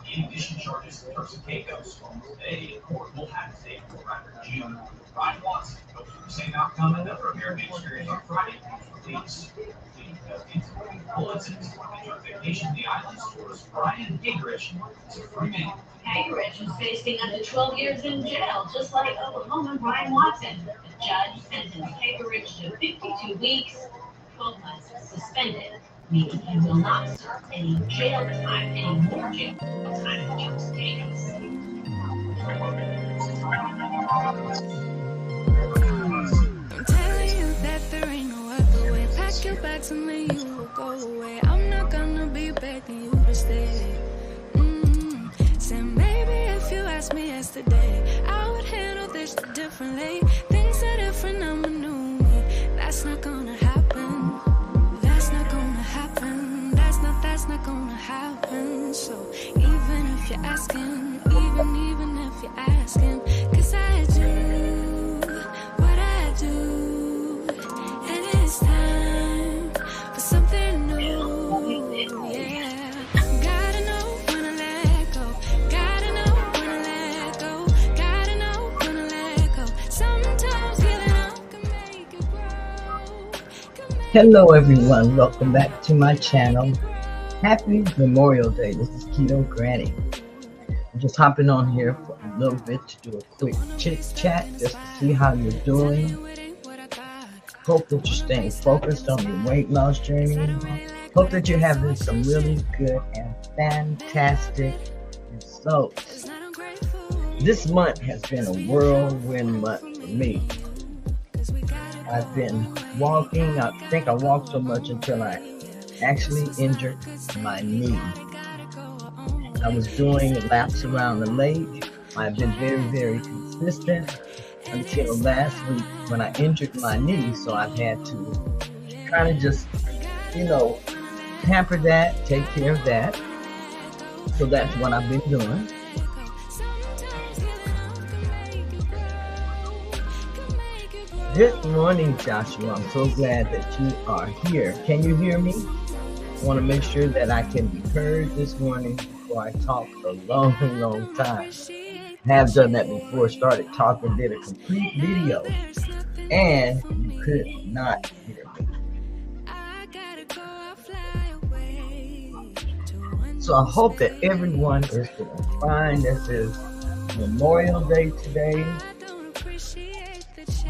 In addition, charges for Keto. Today, in court will have his day for record June. Ryan Watson hopes for the same outcome another American experienced on Friday. Police bullets in his vacation the islands towards Brian Gingrich is a free man. Gingrich is facing up to 12 years in jail, just like Oklahoman Brian Watson. The judge sentenced Gingrich to 52 weeks, 12 months suspended, meaning he will not serve any jail time, any more jail time in Jones Davis. I'm telling you that there ain't no other way. Pack your bags and then you will go away. I'm not gonna be begging you to stay. Said maybe if you asked me yesterday, I would handle this differently. Things are different, I'm a new me. That's not gonna happen. That's not gonna happen. That's not gonna happen. So even if you're asking, even if you're asking, 'cause I do what I do, and it's time for something new. Yeah, gotta know when to let go. Gotta know when to let go. Gotta know when to let go. Sometimes giving up can make it grow. Hello everyone, welcome back to my channel. Happy Memorial Day. This is Keto Granny. I'm just hopping on here for a little bit to do a quick chit chat just to see how you're doing. Hope that you're staying focused on your weight loss journey. Hope that you're having some really good and fantastic results. This month has been a whirlwind month for me. I've been walking. I think I walked so much until I actually injured my knee. I was doing laps around the lake. I've been very, very consistent until last week when I injured my knee. So I've had to kind of just, pamper that, take care of that. So that's what I've been doing. Good morning, Joshua. I'm so glad that you are here. Can you hear me? I want to make sure that I can be heard this morning before I talk a long, long time. I have done that before, started talking, did a complete video, and you could not hear me. So I hope that everyone is doing fine. This is Memorial Day today.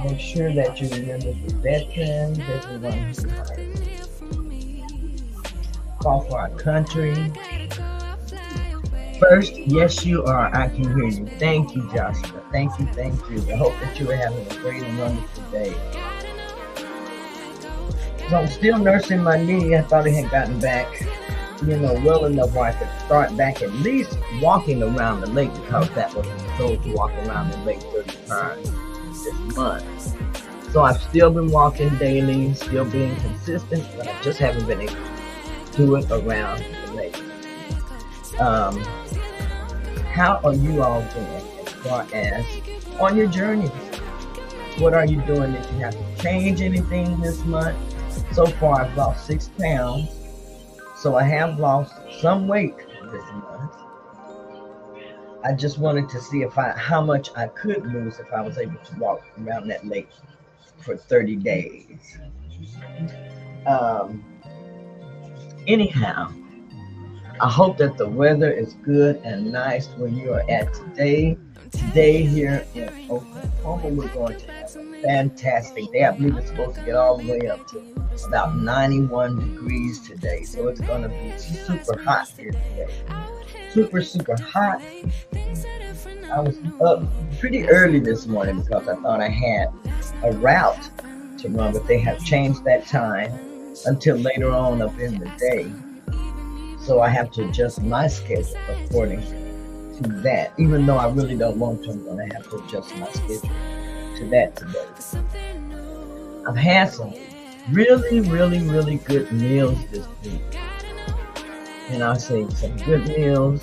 Make sure that you remember the veterans, everyone who fought for our country. First, yes, you are. I can hear you. Thank you, Joshua. Thank you. I hope that you are having a great and wonderful day. So I'm still nursing my knee. I thought it had gotten back, well enough where I could start back at least walking around the lake, because that was my goal, to walk around the lake 30 times this month. So I've still been walking daily, still being consistent, but I just haven't been able to do it around the lake. How are you all doing as far as on your journey? What are you doing? If you have to change anything this month? So far I've lost 6 pounds, so I have lost some weight this month. I just wanted to see how much I could lose if I was able to walk around that lake for 30 days. Anyhow, I hope that the weather is good and nice where you are at today. Today here in Oklahoma, we're going to have a fantastic day. I believe it's supposed to get all the way up to about 91 degrees today. So it's going to be super hot here today. Super hot. I was up pretty early this morning because I thought I had a route to run, but they have changed that time until later on up in the day. So I have to adjust my schedule according to that. Even though I really don't want to, I'm going to have to adjust my schedule to that today. I've had some really good meals this week. And I'll say some good meals.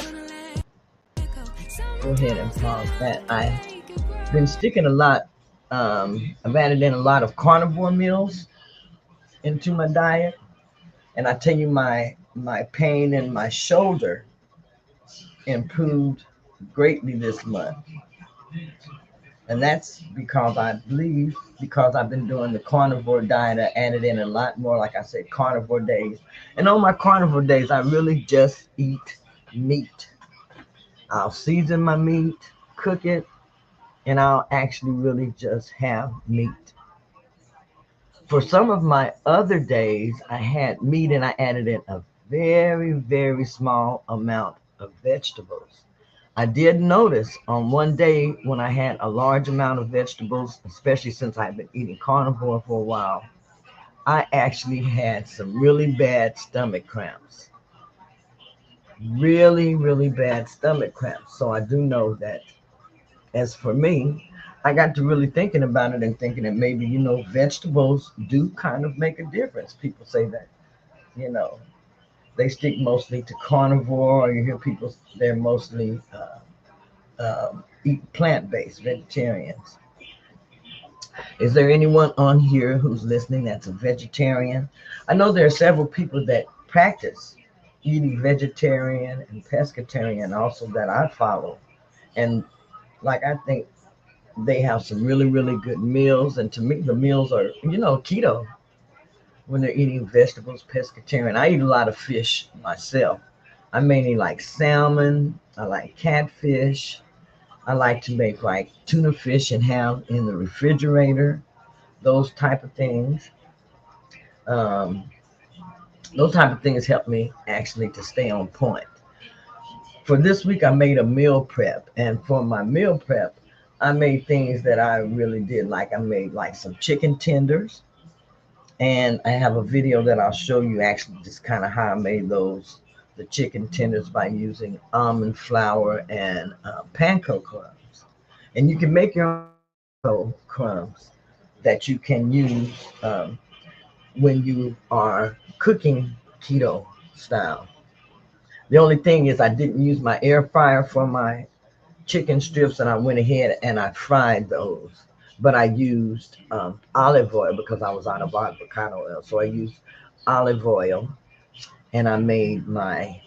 Go ahead and pause that. I've been sticking a lot. I've added in a lot of carnivore meals into my diet. And I tell you, my pain in my shoulder improved greatly this month. And that's because I believe, because I've been doing the carnivore diet, I added in a lot more, like I said, carnivore days. And on my carnivore days, I really just eat meat. I'll season my meat, cook it, and I'll actually really just have meat. For some of my other days, I had meat and I added in a very, very small amount of vegetables. I did notice on one day when I had a large amount of vegetables, especially since I've been eating carnivore for a while, I actually had some really bad stomach cramps. Really, really bad stomach cramps. So I do know that as for me, I got to really thinking about it and thinking that maybe, vegetables do kind of make a difference. People say that, you know, they stick mostly to carnivore, or you hear people, they're mostly eat plant-based vegetarians. Is there anyone on here who's listening that's a vegetarian? I know there are several people that practice eating vegetarian and pescatarian also that I follow. And like I think they have some really, really good meals. And to me, the meals are, keto when they're eating vegetables, pescatarian. I eat a lot of fish myself. I mainly like salmon. I like catfish. I like to make like tuna fish and have in the refrigerator, those type of things. Um, those type of things help me actually to stay on point. For this week, I made a meal prep, and for my meal prep, I made things that I really did like. I made like some chicken tenders, and I have a video that I'll show you actually just kind of how I made those, the chicken tenders, by using almond flour and panko crumbs. And you can make your own panko crumbs that you can use when you are cooking keto style. The only thing is I didn't use my air fryer for my chicken strips, and I went ahead and I fried those. But I used olive oil because I was out of avocado oil. So I used olive oil and I made my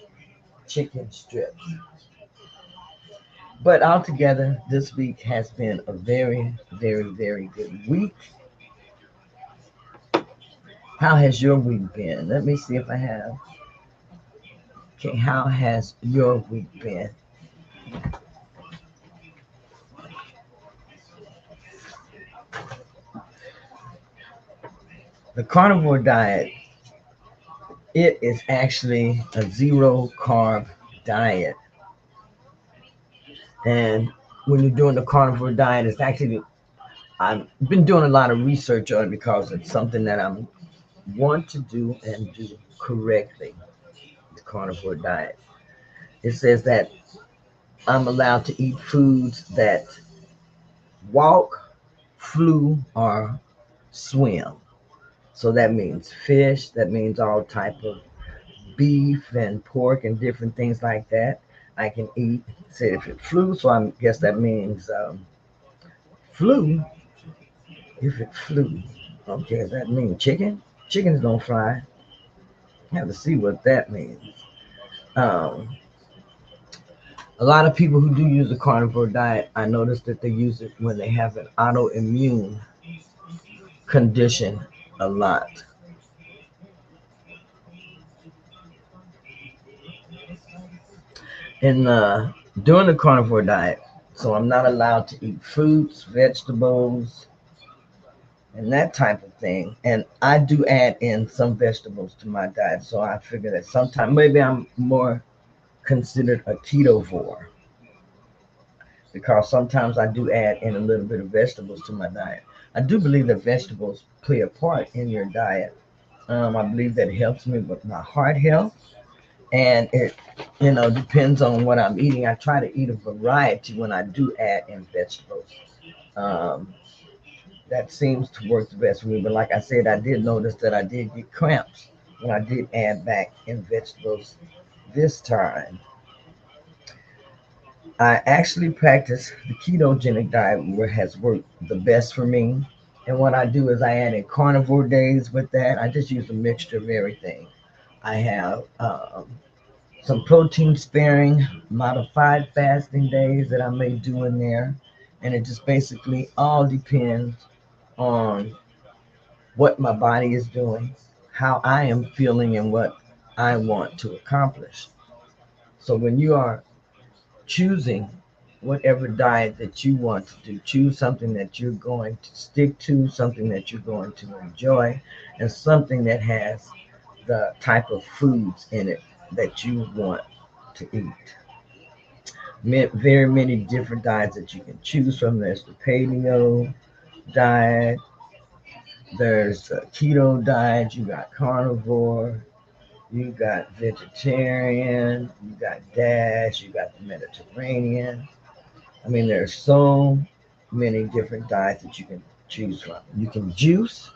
chicken strips. But altogether, this week has been a very, very, very good week. How has your week been? Let me see if I have. Okay, how has your week been? The carnivore diet, it is actually a zero carb diet. And when you're doing the carnivore diet, it's actually, I've been doing a lot of research on it because it's something that I want to do and do correctly, the carnivore diet. It says that I'm allowed to eat foods that walk, flew, or swim. So that means fish, that means all type of beef and pork and different things like that. I can eat. Say if it flew, so I guess that means flew. If it flew, okay, does that mean chicken? Chickens don't fly. I have to see what that means. Um, a lot of people who do use the carnivore diet, I notice that they use it when they have an autoimmune condition a lot. And during the carnivore diet, so I'm not allowed to eat fruits, vegetables, and that type of thing. And I do add in some vegetables to my diet, so I figure that sometimes maybe I'm more considered a ketovore because sometimes I do add in a little bit of vegetables to my diet. I do believe that vegetables play a part in your diet. I believe that it helps me with my heart health, and it, depends on what I'm eating. I try to eat a variety when I do add in vegetables. Um, that seems to work the best for me. But like I said, I did notice that I did get cramps when I did add back in vegetables this time. I actually practice the ketogenic diet where it has worked the best for me. And what I do is I add in carnivore days with that. I just use a mixture of everything. I have some protein sparing, modified fasting days that I may do in there. And it just basically all depends on what my body is doing, how I am feeling, and what I want to accomplish. So when you are choosing whatever diet that you want to do, choose something that you're going to stick to, something that you're going to enjoy, and something that has the type of foods in it that you want to eat. Very many different diets that you can choose from. There's the paleo diet, there's the keto diet, you got carnivore, you got vegetarian, you got DASH, you got the Mediterranean. I mean, there's so many different diets that you can choose from. You can juice,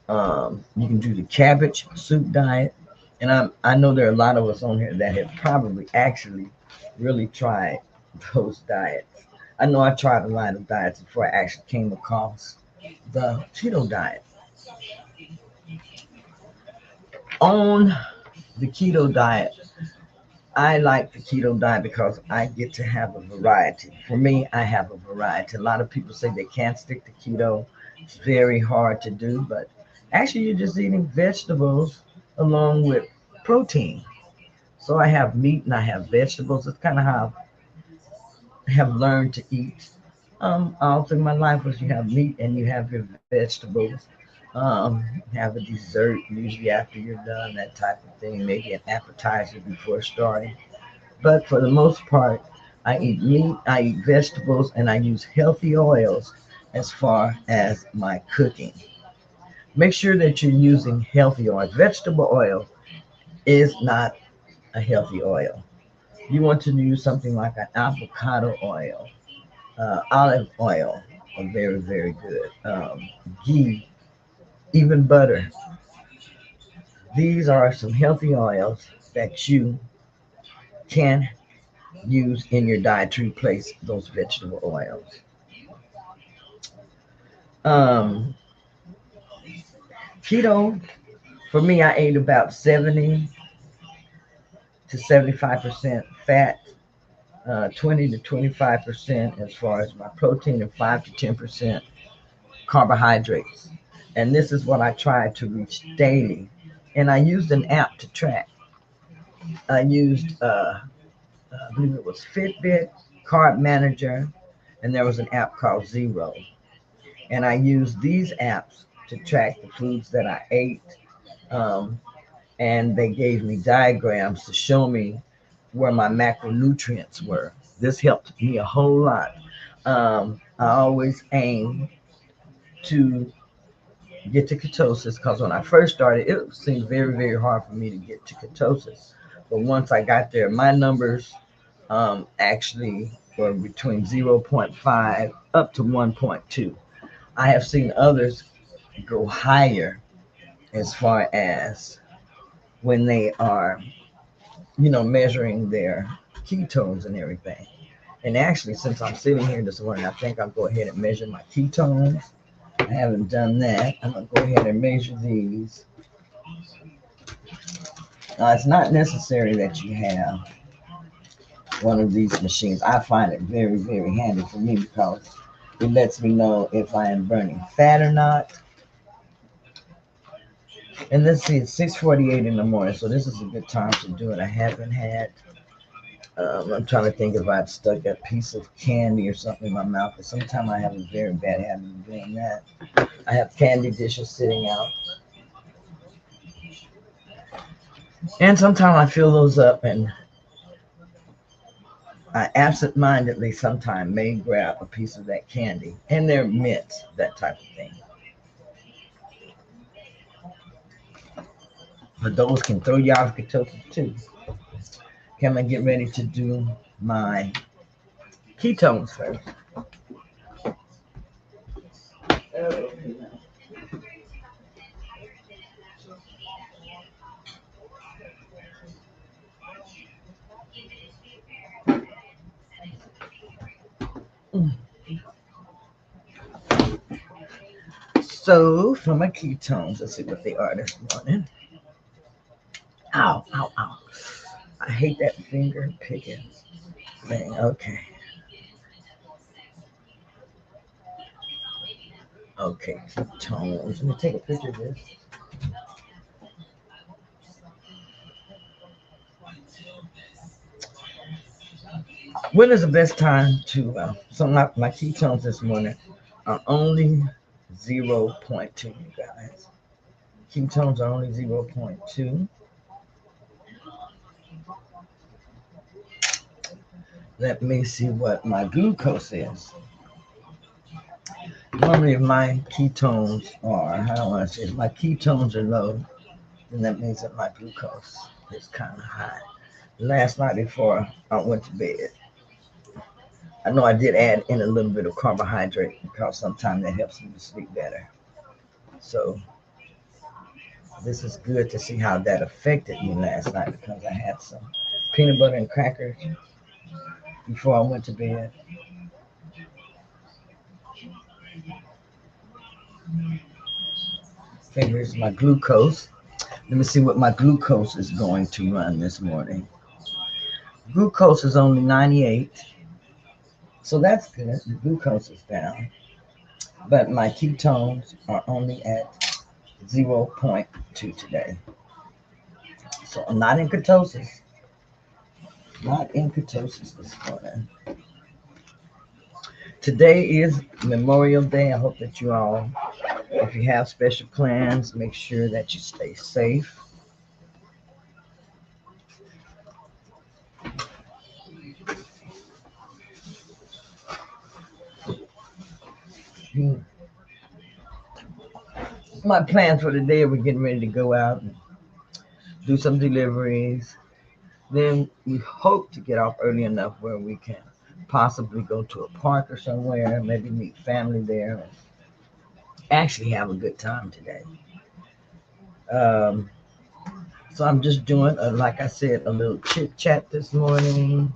you can do the cabbage soup diet. And I know there are a lot of us on here that have probably actually really tried those diets. I know I tried a lot of diets before I actually came across the keto diet. On the keto diet, I like the keto diet because I get to have a variety. For me, I have a variety. A lot of people say they can't stick to keto. It's very hard to do, but actually, you're just eating vegetables along with protein. So I have meat and I have vegetables. It's kind of how I have learned to eat all through my life. Was you have meat and you have your vegetables. Have a dessert usually after you're done, that type of thing. Maybe an appetizer before starting. But for the most part, I eat meat, I eat vegetables, and I use healthy oils as far as my cooking. Make sure that you're using healthy oil. Vegetable oil is not a healthy oil. You want to use something like an avocado oil, olive oil are very, very good. Ghee, even butter. These are some healthy oils that you can use in your diet to replace those vegetable oils. Um, Keto, for me, I ate about 70 to 75% fat, 20 to 25% as far as my protein, and 5 to 10% carbohydrates. And this is what I try to reach daily. And I used an app to track. I used, I believe it was Fitbit, Carb Manager, and there was an app called Zero. And I used these apps to track the foods that I ate. Um, and they gave me diagrams to show me where my macronutrients were. This helped me a whole lot. I always aim to get to ketosis because when I first started, it seemed very, very hard for me to get to ketosis. But once I got there, my numbers actually were between zero point 0.5 up to 1.2. I have seen others go higher as far as when they are, measuring their ketones and everything. And actually, since I'm sitting here this morning, I think I'll go ahead and measure my ketones. I haven't done that. I'm going to go ahead and measure these. It's not necessary that you have one of these machines. I find it very, very handy for me because it lets me know if I am burning fat or not. And let's see, it's 6:48 in the morning, so this is a good time to do it. I haven't had. I'm trying to think if I'd stuck a piece of candy or something in my mouth, but sometimes I have a very bad habit of doing that. I have candy dishes sitting out, and sometimes I fill those up, and I absent-mindedly sometimes may grab a piece of that candy, and they're mints, that type of thing. But those can throw you out of ketosis too. Can I get ready to do my ketones first? So for my ketones, let's see what they are this morning. Ow, ow, ow. I I hate that finger picking thing. Okay. Okay, ketones. Let me take a picture of this. When is the best time to, so my ketones this morning are only 0.2, you guys. Ketones are only 0.2. Let me see what my glucose is. Normally, if my ketones are, how do I want to say, if my ketones are low, then that means that my glucose is kind of high. Last night before I went to bed, I know I did add in a little bit of carbohydrate because sometimes that helps me to sleep better. So this is good to see how that affected me last night because I had some peanut butter and crackers before I went to bed. Okay, here's my glucose. Let me see what my glucose is going to run this morning. Glucose is only 98, so that's good. The glucose is down, but my ketones are only at 0.2 today. So I'm not in ketosis. Not in ketosis this morning. Today is Memorial Day. I hope that you all, if you have special plans, make sure that you stay safe. My plans for the day, we're getting ready to go out and do some deliveries. Then we hope to get off early enough where we can possibly go to a park or somewhere, maybe meet family there, and actually have a good time today. Um, so I'm just doing, like I said, a little chit chat this morning,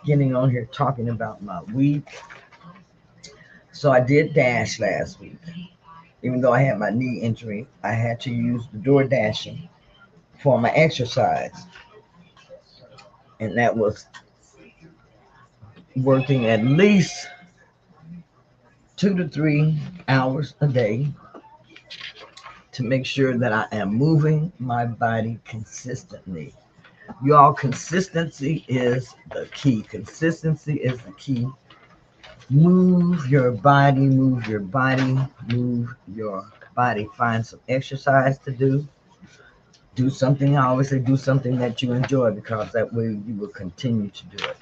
getting on here talking about my week. So I did dash last week. Even though I had my knee injury, I had to use the door dashing for my exercise. And that was working at least 2 to 3 hours a day to make sure that I am moving my body consistently. Y'all, consistency is the key. Consistency is the key. Move your body, move your body, move your body. Find some exercise to do. Do something, I always say, do something that you enjoy because that way you will continue to do it.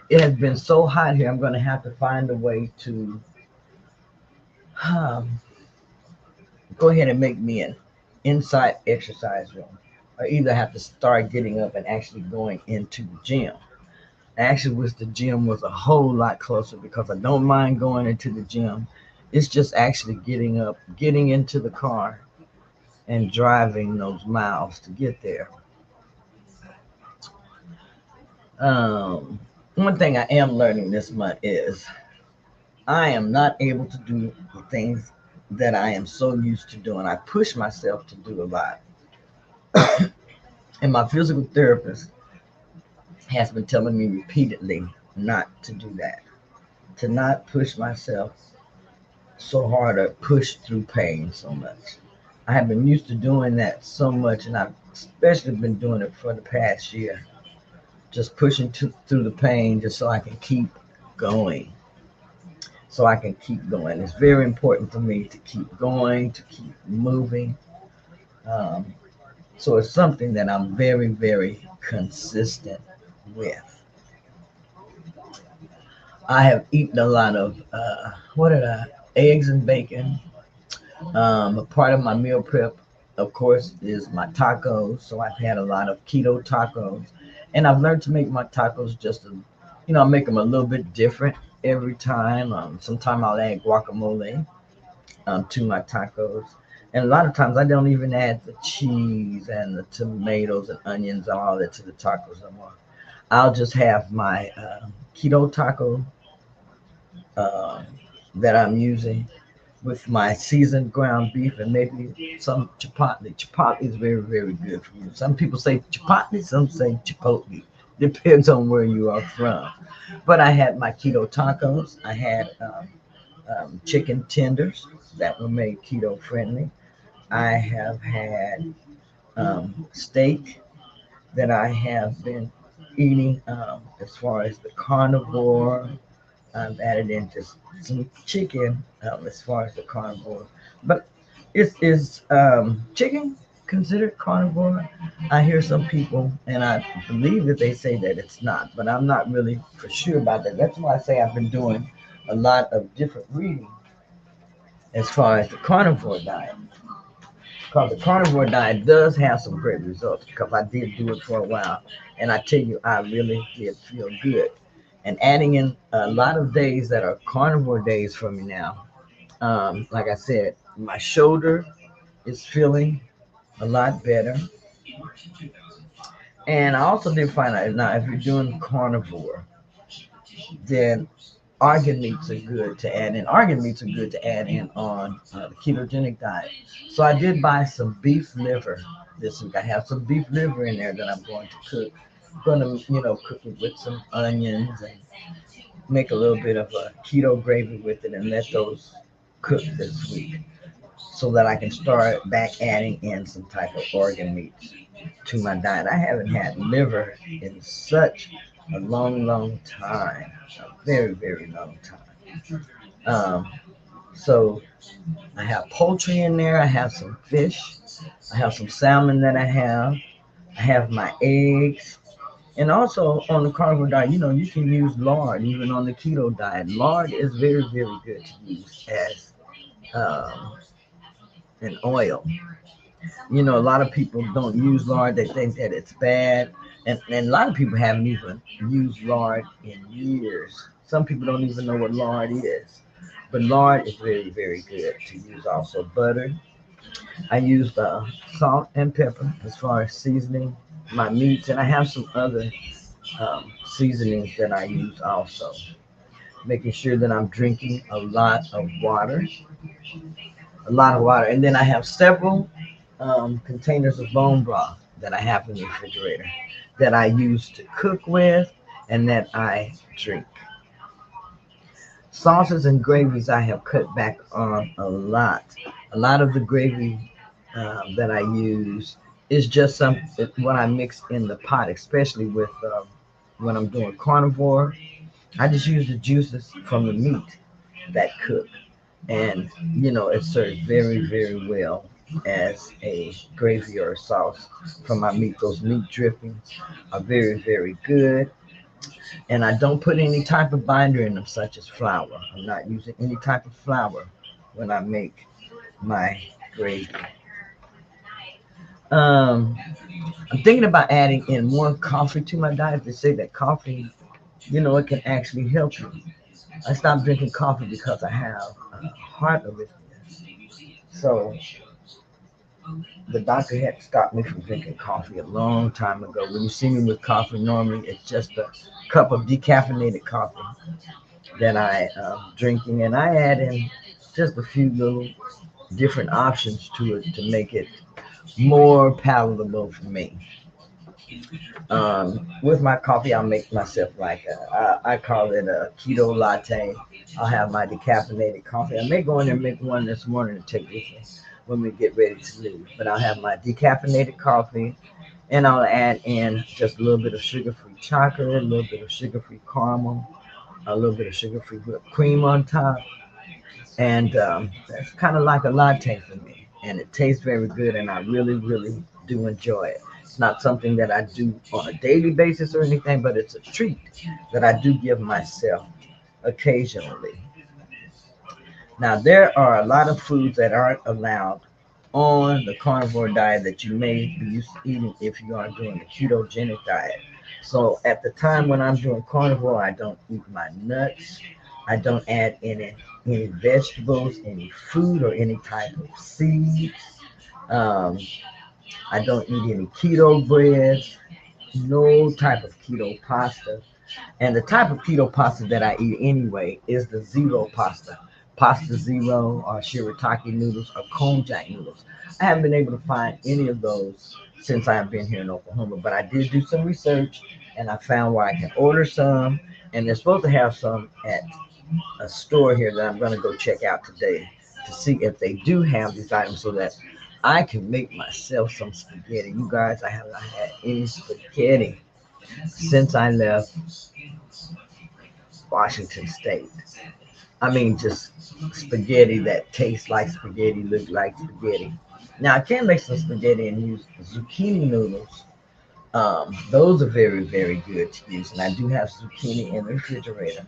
It has been so hot here, I'm going to have to find a way to go ahead and make me an inside exercise room. I either have to start getting up and actually going into the gym. I actually wish the gym was a whole lot closer because I don't mind going into the gym. It's just actually getting up, getting into the car, and driving those miles to get there. One thing I am learning this month is I am not able to do the things that I am so used to doing. I push myself to do a lot. And my physical therapist has been telling me repeatedly not to do that, to not push myself so hard or push through pain so much. I have been used to doing that so much, and I've especially been doing it for the past year, just pushing through the pain just so I can keep going. So I can keep going. It's very important for me to keep going, to keep moving. Um, so it's something that I'm very, very consistent with. I have eaten a lot of eggs and bacon. A part of my meal prep, of course, is my tacos. So I've had a lot of keto tacos, and I've learned to make my tacos I make them a little bit different every time. Sometimes I'll add guacamole to my tacos, and a lot of times I don't even add the cheese and the tomatoes and onions and all that to the tacos no more. I'll just have my keto taco uh, that I'm using. with my seasoned ground beef and maybe some chipotle. Chipotle is very, very good for you. Some people say chipotle, some say chipotle. Depends on where you are from. But I had my keto tacos. I had chicken tenders that were made keto friendly. I have had steak that I have been eating as far as the carnivore. I've added in just some chicken as far as the carnivore. But is chicken considered carnivore? I hear some people, and I believe that they say that it's not, but I'm not really for sure about that. That's why I say I've been doing a lot of different reading as far as the carnivore diet. Because the carnivore diet does have some great results because I did do it for a while. And I tell you, I really did feel good. And adding in a lot of days that are carnivore days for me now, like I said, my shoulder is feeling a lot better. And I also did find out now if you're doing carnivore, then organ meats are good to add in. Organ meats are good to add in on the ketogenic diet. So I did buy some beef liver this week. I have some beef liver in there that I'm going to cook. I'm going to, cook it with some onions and make a little bit of a keto gravy with it and let those cook this week so that I can start back adding in some type of organ meats to my diet. I haven't had liver in such a long, long time, a very, very long time. So I have poultry in there. I have some fish. I have some salmon that I have. I have my eggs. And also on the carnivore diet, you can use lard even on the keto diet. Lard is very, very good to use as um, an oil. A lot of people don't use lard. They think that it's bad. And a lot of people haven't even used lard in years. Some people don't even know what lard is. But lard is very, very good to use also. Butter. I used salt and pepper as far as seasoning my meats. And I have some other seasonings that I use also. Making sure that I'm drinking a lot of water. A lot of water. And then I have several containers of bone broth that I have in the refrigerator that I use to cook with and that I drink. Sauces and gravies I have cut back on a lot. A lot of the gravy that I use is just what I mix in the pot, especially with when I'm doing carnivore. I just use the juices from the meat that cook, and it serves very, very well as a gravy or a sauce from my meat. Those meat drippings are very, very good. And I don't put any type of binder in them, such as flour. I'm not using any type of flour when I make my gravy. Um, I'm thinking about adding in more coffee to my diet. They say that coffee, it can actually help you. I stopped drinking coffee because I have heart arrhythmias. So the doctor had stopped me from drinking coffee a long time ago. When you see me with coffee, normally it's just a cup of decaffeinated coffee that I drinking, and I add in just a few little different options to it to make it more palatable for me. With my coffee, I'll make myself like I call it a keto latte. I'll have my decaffeinated coffee. I may go in there and make one this morning to take with me when we get ready to leave. But I'll have my decaffeinated coffee, and I'll add in just a little bit of sugar-free chocolate, a little bit of sugar-free caramel, a little bit of sugar-free whipped cream on top, and that's kind of like a latte for me. And it tastes very good, and I really, really do enjoy it. It's not something that I do on a daily basis or anything, but it's a treat that I do give myself occasionally. Now, there are a lot of foods that aren't allowed on the carnivore diet that you may be used to eating if you are doing the ketogenic diet. So, at the time when I'm doing carnivore, I don't eat my nuts. I don't add any vegetables, any fruit, or any type of seeds. Um, I don't eat any keto bread, no type of keto pasta. And the type of keto pasta that I eat anyway is the zero pasta pasta zero or shirataki noodles or konjac noodles. I haven't been able to find any of those since I've been here in Oklahoma, but I did do some research and I found where I can order some, and they're supposed to have some at a store here that I'm going to go check out today to see if they do have these items so that I can make myself some spaghetti. You guys, I have not had any spaghetti since I left Washington State. I mean, just spaghetti that tastes like spaghetti, look like spaghetti. Now, I can make some spaghetti and use zucchini noodles. Those are very, very good to use, and I do have zucchini in the refrigerator.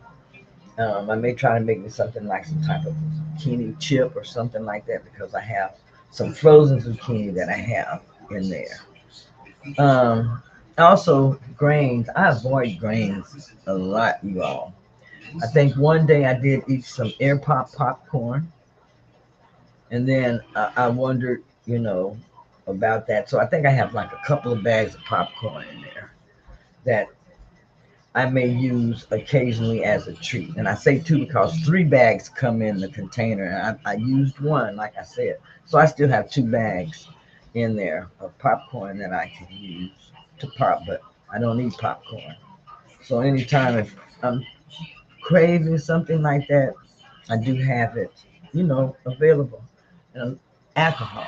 I may try to make me something like some type of zucchini chip or something like that because I have some frozen zucchini that I have in there. Um, Also, grains. I avoid grains a lot, you all. I think one day I did eat some air pop popcorn, and then I wondered, about that. So I think I have like a couple of bags of popcorn in there that I may use occasionally as a treat. And I say two because three bags come in the container. And I used one, like I said. So I still have two bags in there of popcorn that I can use to pop, but I don't need popcorn. So anytime if I'm craving something like that, I do have it, available. And alcohol.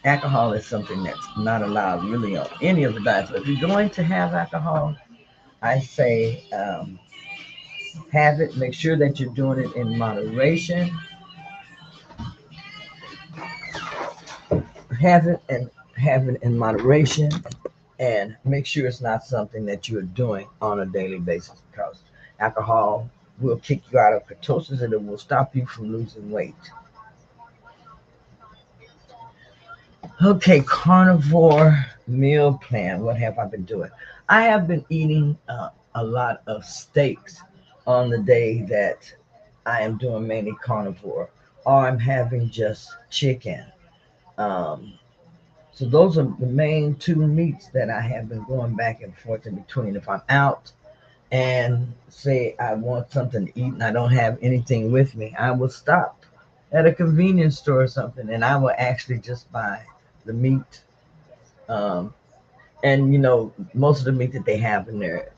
Alcohol is something that's not allowed really on any of the diets. But if you're going to have alcohol, I say have it. Make sure that you're doing it in moderation. Have it and have it in moderation, and make sure it's not something that you're doing on a daily basis because alcohol will kick you out of ketosis and it will stop you from losing weight. Okay, carnivore meal plan. What have I been doing? I have been eating a lot of steaks on the day that I am doing mainly carnivore, or I'm having just chicken. Um, so those are the main two meats that I have been going back and forth in between. If I'm out and say I want something to eat and I don't have anything with me, I will stop at a convenience store or something and I will actually just buy the meat. Um, and most of the meat that they have in there,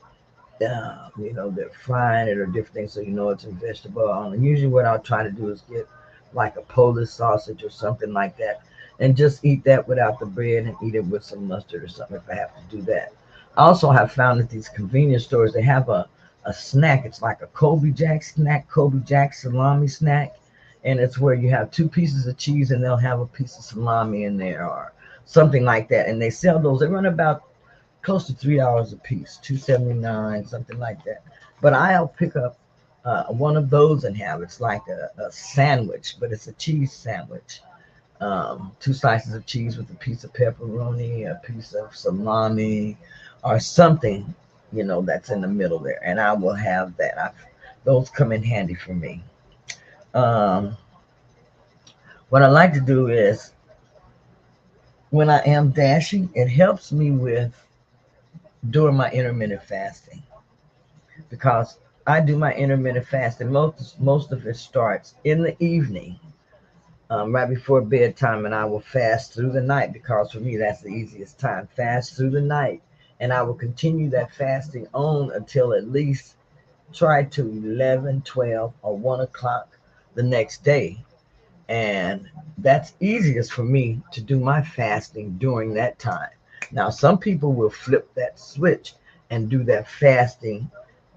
they're frying it or different things, so it's a vegetable oil. And usually, what I'll try to do is get like a Polish sausage or something like that, and just eat that without the bread and eat it with some mustard or something if I have to do that. I also have found that these convenience stores they have a snack. It's like a Kobe Jack snack, Kobe Jack salami snack, and it's where you have two pieces of cheese and they'll have a piece of salami in there or something like that. And they sell those. They run about close to $3 a piece, 2.79, something like that. But I'll pick up one of those and have it's like a sandwich, but it's a cheese sandwich. Two slices of cheese with a piece of pepperoni, a piece of salami, or something, that's in the middle there. And I will have that. Those come in handy for me. Um, what I like to do is when I am dashing, it helps me with doing my intermittent fasting because I do my intermittent fasting. Most of it starts in the evening, right before bedtime, and I will fast through the night because for me that's the easiest time. Fast through the night, and I will continue that fasting on until at least try to 11, 12, or 1 o'clock the next day. And that's easiest for me to do my fasting during that time. Now, some people will flip that switch and do that fasting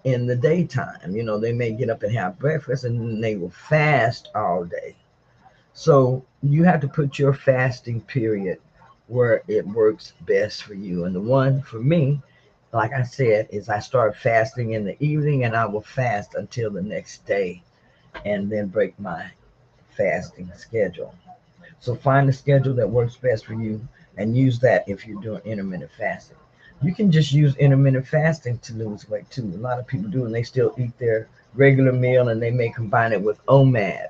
in the daytime. They may get up and have breakfast and then they will fast all day. So you have to put your fasting period where it works best for you. And the one for me, like I said, is I start fasting in the evening and I will fast until the next day and then break my fasting schedule. So find a schedule that works best for you and use that if you're doing intermittent fasting. You can just use intermittent fasting to lose weight too. A lot of people do, and they still eat their regular meal, and they may combine it with OMAD.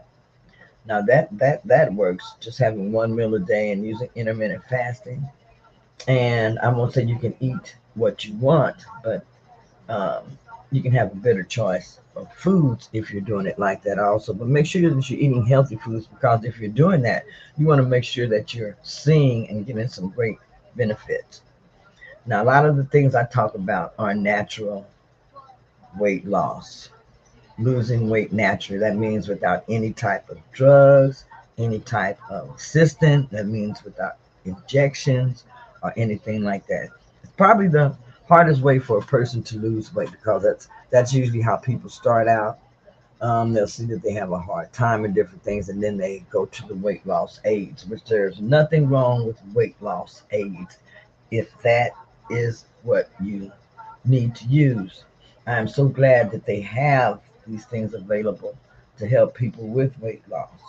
Now that works. Just having one meal a day and using intermittent fasting. And I won't say you can eat what you want, but you can have a better choice of foods if you're doing it like that also. But make sure that you're eating healthy foods, because if you're doing that, you want to make sure that you're seeing and getting some great benefits. Now, a lot of the things I talk about are natural weight loss, losing weight naturally. That means without any type of drugs, any type of assistant. That means without injections or anything like that. It's probably the hardest way for a person to lose weight, because that's usually how people start out. They'll see that they have a hard time and different things, and then they go to the weight loss aids, which there's nothing wrong with weight loss aids if that is what you need to use. I am so glad that they have these things available to help people with weight loss,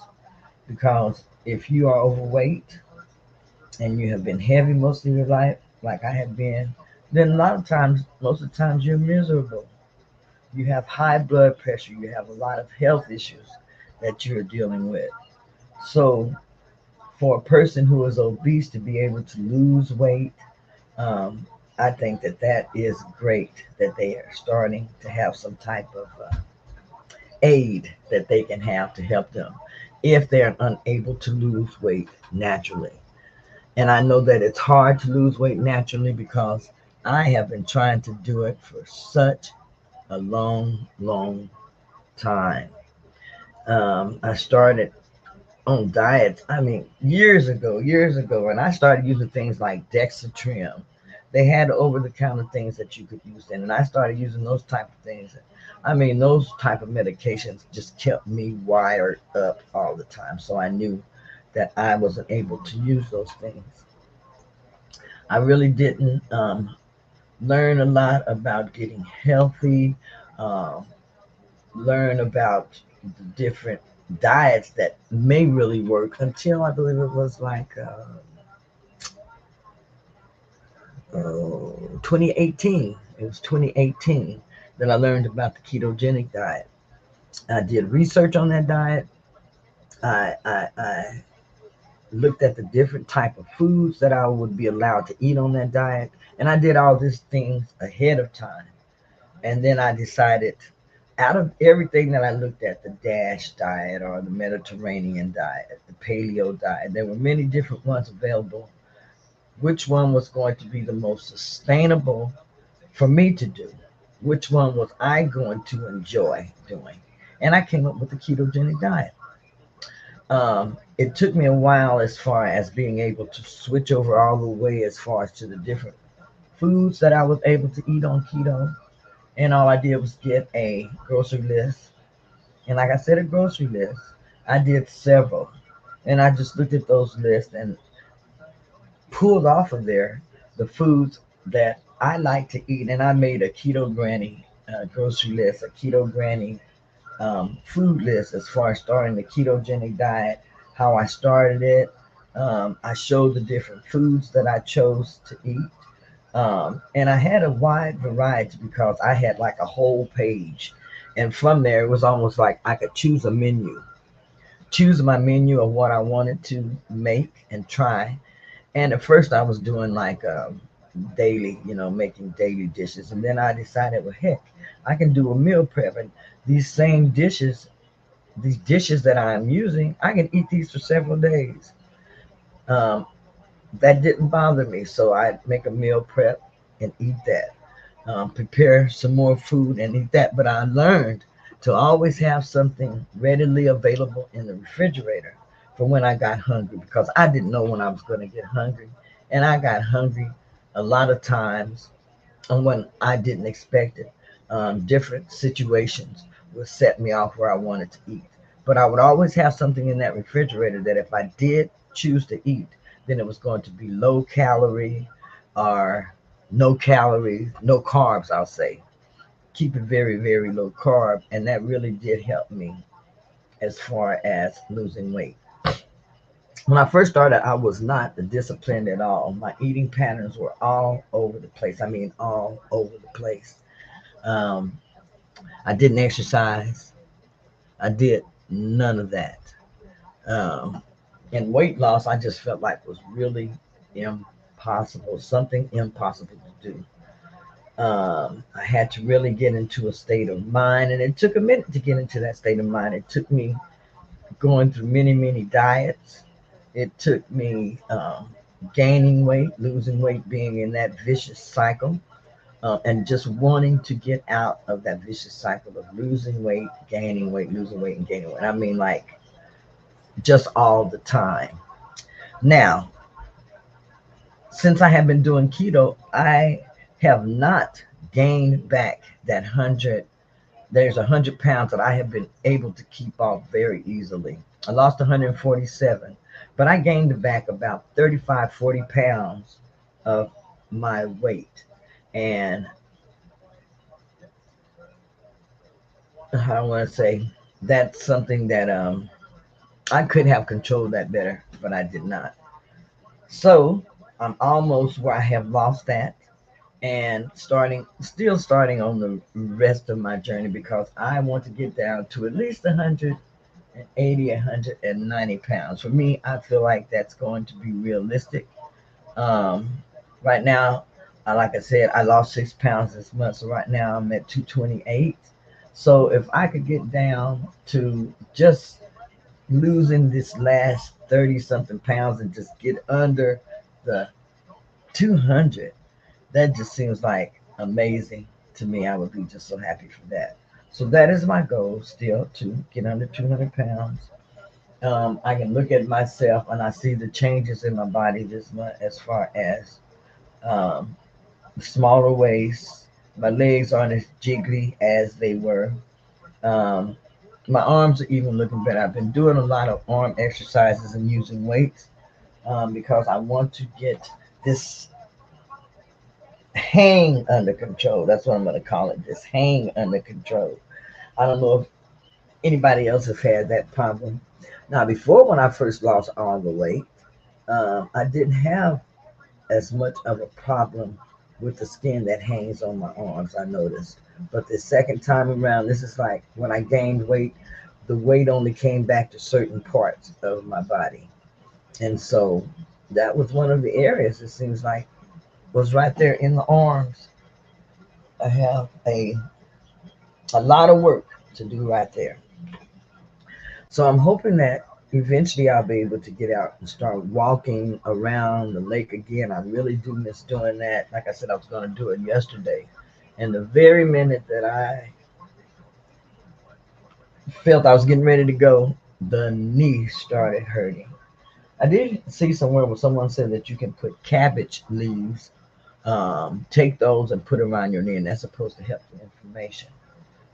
because if you are overweight and you have been heavy most of your life, like I have been, then a lot of times, most of the times, you're miserable. You have high blood pressure, you have a lot of health issues that you're dealing with. So, for a person who is obese to be able to lose weight, um, I think that that is great that they are starting to have some type of aid that they can have to help them if they're unable to lose weight naturally. And I know that it's hard to lose weight naturally, because I have been trying to do it for such a long, long time. I started on diets, I mean, years ago, and I started using things like Dexatrim. They had over the counter things that you could use then, and I started using those type of things. I mean, those type of medications just kept me wired up all the time. So I knew that I wasn't able to use those things. I really didn't learn a lot about getting healthy, um, learn about the different diets that may really work until I believe it was like 2018. It was 2018 that I learned about the ketogenic diet. I did research on that diet. I looked at the different type of foods that I would be allowed to eat on that diet, and I did all these things ahead of time. And then I decided, out of everything that I looked at, the DASH diet or the Mediterranean diet, the paleo diet, there were many different ones available. Which one was going to be the most sustainable for me to do? Which one was I going to enjoy doing? And I came up with the ketogenic diet. It took me a while as far as being able to switch over all the way as far as to the different foods that I was able to eat on keto. And all I did was get a grocery list. And like I said, a grocery list. I did several. And I just looked at those lists and pulled off of there the foods that I like to eat. And I made a keto granny grocery list, a keto granny food list as far as starting the ketogenic diet, how I started it. I showed the different foods that I chose to eat. And I had a wide variety because I had like a whole page. And from there, it was almost like I could choose my menu of what I wanted to make and try. And at first, I was doing like daily, making daily dishes. And then I decided, well, heck, I can do a meal prep. And these same dishes, these dishes that I'm using, I can eat these for several days. Um, that didn't bother me. So I make a meal prep and eat that. Prepare some more food and eat that. But I learned to always have something readily available in the refrigerator for when I got hungry, because I didn't know when I was going to get hungry. And I got hungry a lot of times and when I didn't expect it. Different situations would set me off where I wanted to eat. But I would always have something in that refrigerator that if I did choose to eat, then it was going to be low calorie or no calories, no carbs, I'll say. Keep it very, very low carb. And that really did help me as far as losing weight. When I first started, I was not disciplined at all. My eating patterns were all over the place. I mean, all over the place. Um, I didn't exercise. I did none of that. Um, and weight loss, I just felt like was really impossible, something impossible to do. I had to really get into a state of mind, and it took a minute to get into that state of mind. It took me going through many, many diets. It took me gaining weight, losing weight, being in that vicious cycle, and just wanting to get out of that vicious cycle of losing weight, gaining weight, losing weight, and gaining weight. I mean, like just all the time. Now, since I have been doing keto, I have not gained back that 100. There's 100 pounds that I have been able to keep off very easily. I lost 147, but I gained back about 35, 40 pounds of my weight. And I want to say that's something that I could have controlled that better, but I did not. So I'm almost where I have lost that, and still starting on the rest of my journey, because I want to get down to at least 180, 190 pounds. For me, I feel like that's going to be realistic. Um, right now, like I said, I lost 6 pounds this month, so right now I'm at 228. So if I could get down to just losing this last 30 something pounds and just get under the 200, that just seems like amazing to me. I would be just so happy for that. So that is my goal still, to get under 200 pounds. I can look at myself and I see the changes in my body this month, as far as um, smaller waist. My legs aren't as jiggly as they were. Um, my arms are even looking better. I've been doing a lot of arm exercises and using weights, because I want to get this hang under control. That's what I'm going to call it, this hang under control. I don't know if anybody else has had that problem. Now, before, when I first lost all the weight, I didn't have as much of a problem with the skin that hangs on my arms, I noticed. But the second time around, this is like when I gained weight, the weight only came back to certain parts of my body. And so that was one of the areas, it seems like, was right there in the arms. I have a lot of work to do right there. So I'm hoping that eventually I'll be able to get out and start walking around the lake again. I really do miss doing that. Like I said, I was going to do it yesterday. And the very minute that I felt I was getting ready to go, the knee started hurting. I did see somewhere where someone said that you can put cabbage leaves, take those and put around your knee, and that's supposed to help the inflammation.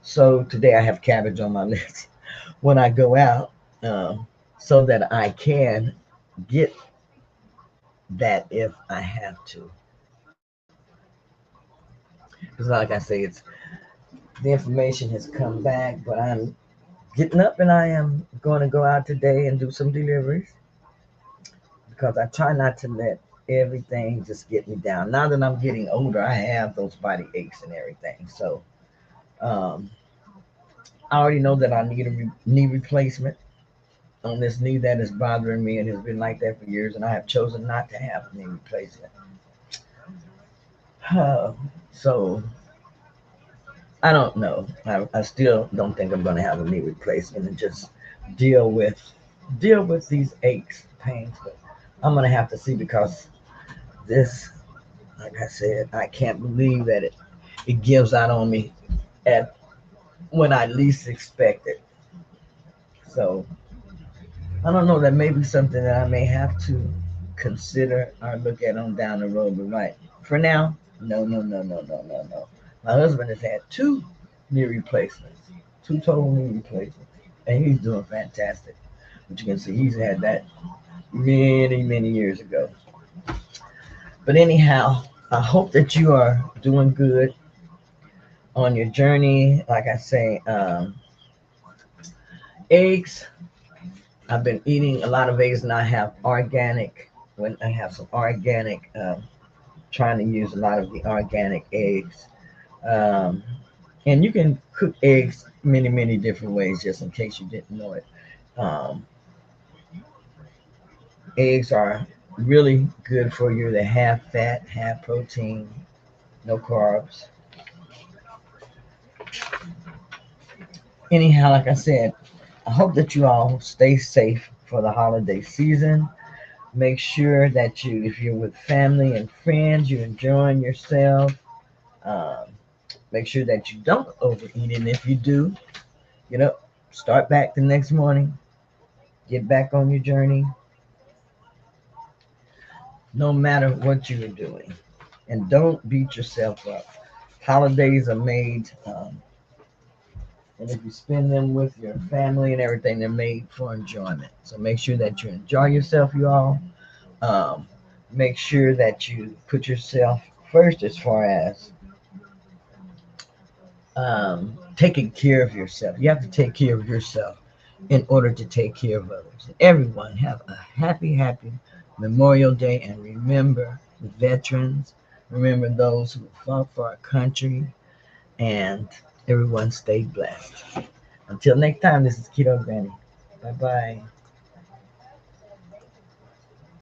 So today I have cabbage on my list when I go out, so that I can get that if I have to. Because like I say, it's the inflammation has come back, but I'm getting up and I am going to go out today and do some deliveries, because I try not to let everything just get me down. Now that I'm getting older, I have those body aches and everything. So um, I already know that I need a knee replacement on this knee that is bothering me and has been like that for years, and I have chosen not to have a knee replacement. So I don't know. I still don't think I'm going to have a knee replacement and just deal with these aches, pains. But I'm going to have to see, because this, like I said, I can't believe that it gives out on me at when I least expect it. So I don't know. That may be something that I may have to consider or look at on down the road. But right for now, no, no, no, no, no, no, no. My husband has had two knee replacements, two total knee replacements, and he's doing fantastic. But you can see he's had that many, many years ago. But anyhow, I hope that you are doing good on your journey. Like I say, eggs. I've been eating a lot of eggs, and I have organic. When I have some organic, trying to use a lot of the organic eggs. Um, and you can cook eggs many, many different ways, just in case you didn't know it. Um, Eggs are really good for you. They have fat, have protein, no carbs. Anyhow, like I said, I hope that you all stay safe for the holiday season. Make sure that you, if you're with family and friends, you're enjoying yourself. Um, Make sure that you don't overeat, and if you do, you know, start back the next morning. Get back on your journey, no matter what you are doing, and don't beat yourself up. Holidays are made, and if you spend them with your family and everything, they're made for enjoyment. So make sure that you enjoy yourself, you all. Um, Make sure that you put yourself first as far as taking care of yourself. You have to take care of yourself in order to take care of others. Everyone have a happy Memorial Day, and remember the veterans, remember those who fought for our country, and everyone stay blessed. Until next time, this is Keto Granny. Bye bye.